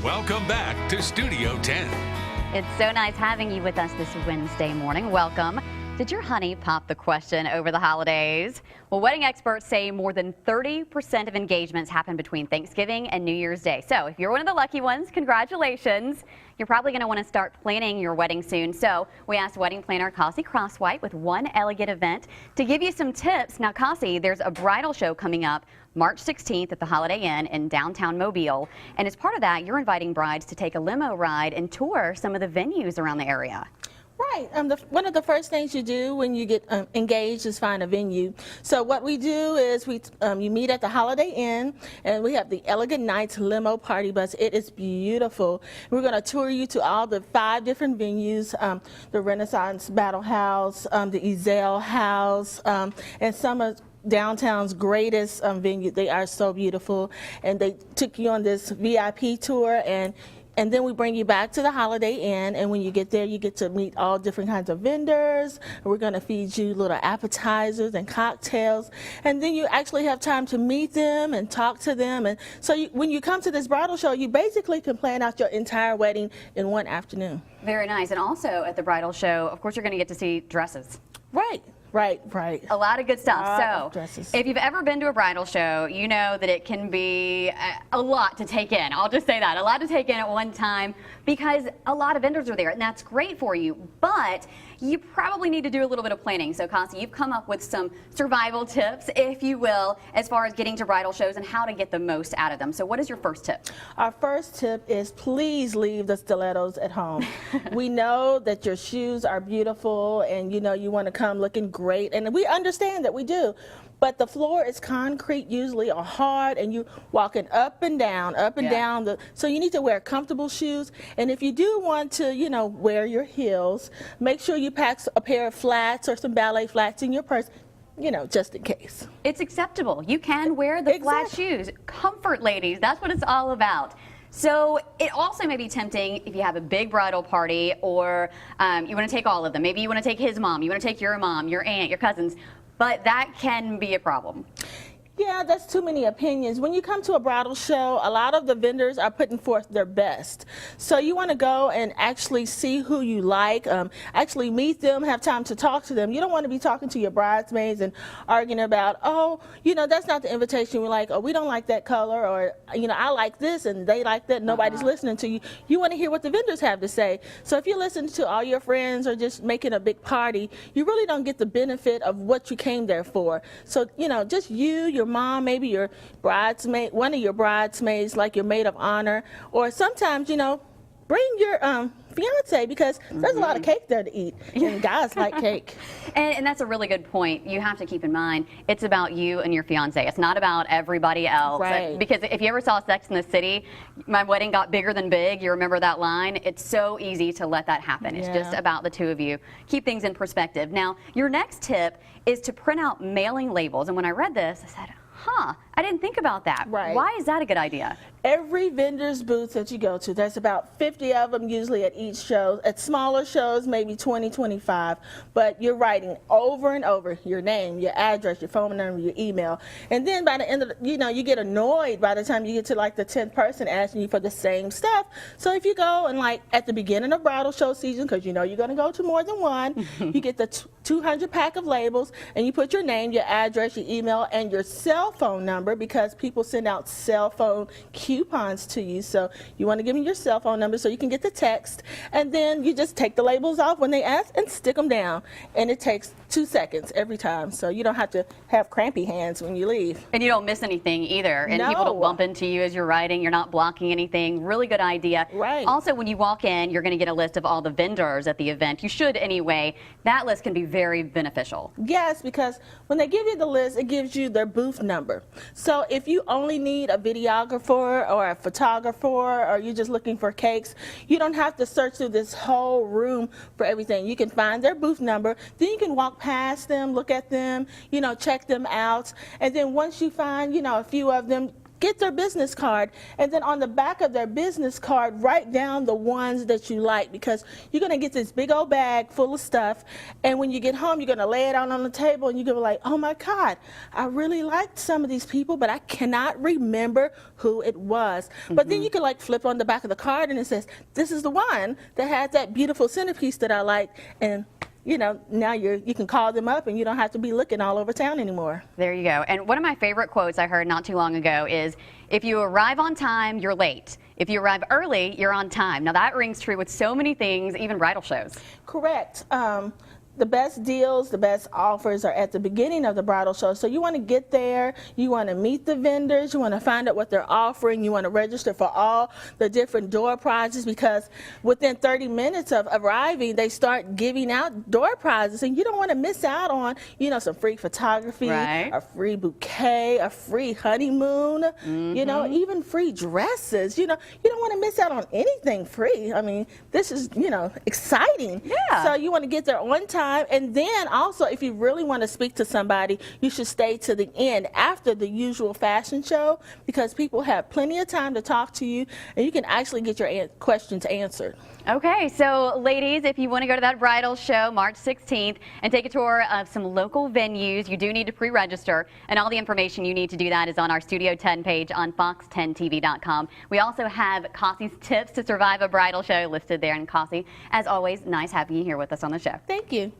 Welcome back to Studio 10. It's so nice having you with us this Wednesday morning. Welcome. Did your honey pop the question over the holidays? Well, wedding experts say more than 30% of engagements happen between Thanksgiving and New Year's Day. So if you're one of the lucky ones, congratulations. You're probably going to want to start planning your wedding soon. So we asked wedding planner Cassie Crosswhite with One Elegant Event to give you some tips. Now, Cassie, there's a bridal show coming up March 16th at the Holiday Inn in downtown Mobile. And as part of that, you're inviting brides to take a limo ride and tour some of the venues around the area. Right. One of the first things you do when you get engaged is find a venue. So what we do is you meet at the Holiday Inn, and we have the Elegant Nights limo party bus. It is beautiful. We're going to tour you to all the 5 different venues, the Renaissance Battle House, the Ezell House, and some of downtown's greatest venue. They are so beautiful, and they took you on this VIP tour, and then we bring you back to the Holiday Inn, and when you get there, you get to meet all different kinds of vendors. We're going to feed you little appetizers and cocktails, and then you actually have time to meet them and talk to them. And so when you come to this bridal show, you basically can plan out your entire wedding in one afternoon. Very nice. And also at the bridal show, of course, you're going to get to see dresses. Right. Right. A lot of good stuff. So dresses. If you've ever been to a bridal show, you know that it can be a lot to take in. I'll just say that. A lot to take in at one time because a lot of vendors are there, and that's great for you. But you probably need to do a little bit of planning. So, Cassie, you've come up with some survival tips, if you will, as far as getting to bridal shows and how to get the most out of them. So what is your first tip? Our first tip is please leave the stilettos at home. We know that your shoes are beautiful and you want to come looking great, and we understand that, we do. But the floor is concrete usually, or hard, and you walking up and down, down. So you need to wear comfortable shoes. And if you do want to, wear your heels, make sure you pack a pair of flats or some ballet flats in your purse, just in case. It's acceptable. You can wear the flat shoes. Comfort, ladies. That's what it's all about. So it also may be tempting if you have a big bridal party, or you want to take all of them. Maybe you want to take his mom, you want to take your mom, your aunt, your cousins. But that can be a problem. Yeah, that's too many opinions. When you come to a bridal show, a lot of the vendors are putting forth their best. So you want to go and actually see who you like, actually meet them, have time to talk to them. You don't want to be talking to your bridesmaids and arguing about, that's not the invitation we like, or we don't like that color, or, I like this and they like that. Nobody's listening to you. You want to hear what the vendors have to say. So if you listen to all your friends or just making a big party, you really don't get the benefit of what you came there for. So, just your mom, maybe your bridesmaid, one of your bridesmaids, like your maid of honor, or sometimes, bring your fiance, because there's a lot of cake there to eat, and guys like cake. And that's a really good point. You have to keep in mind, it's about you and your fiance. It's not about everybody else. Right. Because if you ever saw Sex in the City, my wedding got bigger than big. You remember that line? It's so easy to let that happen. Yeah. It's just about the two of you. Keep things in perspective. Now, your next tip is to print out mailing labels. And when I read this, I said, I didn't think about that. Right. Why is that a good idea? Every vendor's booth that you go to, there's about 50 of them usually at each show. At smaller shows, maybe 20, 25. But you're writing over and over your name, your address, your phone number, your email. And then by the end of you get annoyed by the time you get to like the 10th person asking you for the same stuff. So if you go and like at the beginning of bridal show season, because you're going to go to more than one, you get the 200 pack of labels, and you put your name, your address, your email, and your cell phone number, because people send out cell phone coupons to you. So you want to give them your cell phone number so you can get the text, and then you just take the labels off when they ask and stick them down, and it takes 2 seconds every time, so you don't have to have crampy hands when you leave. And you don't miss anything either, and people don't bump into you as you're writing. You're not blocking anything. Really good idea. Right. Also, when you walk in, you're going to get a list of all the vendors at the event. You should anyway. That list can be very beneficial. Yes, because when they give you the list, it gives you their booth number. So if you only need a videographer or a photographer, or you're just looking for cakes, you don't have to search through this whole room for everything. You can find their booth number, then you can walk past them, look at them, check them out, and then once you find, a few of them, get their business card, and then on the back of their business card, write down the ones that you like, because you're going to get this big old bag full of stuff, and when you get home, you're going to lay it out on the table, and you're going to be like, oh my God, I really liked some of these people, but I cannot remember who it was. But then you can like flip on the back of the card, and it says, this is the one that had that beautiful centerpiece that I liked, and you know, now you can call them up and you don't have to be looking all over town anymore. There you go. And one of my favorite quotes I heard not too long ago is, if you arrive on time, you're late. If you arrive early, you're on time. Now that rings true with so many things, even bridal shows. Correct. The best deals, the best offers are at the beginning of the bridal show. So you want to get there, you want to meet the vendors, you want to find out what they're offering, you want to register for all the different door prizes, because within 30 minutes of arriving, they start giving out door prizes, and you don't want to miss out on, you know, some free photography, right, a free bouquet, a free honeymoon, you know, even free dresses. You know, you don't want to miss out on anything free. I mean, this is, you know, exciting. Yeah. So you want to get there on time. And then also, if you really want to speak to somebody, you should stay to the end after the usual fashion show, because people have plenty of time to talk to you, and you can actually get your questions answered. Okay, so ladies, if you want to go to that bridal show March 16th and take a tour of some local venues, you do need to pre-register, and all the information you need to do that is on our Studio 10 page on fox10tv.com. We also have Cassie's tips to survive a bridal show listed there. And Cassie, as always, nice having you here with us on the show. Thank you.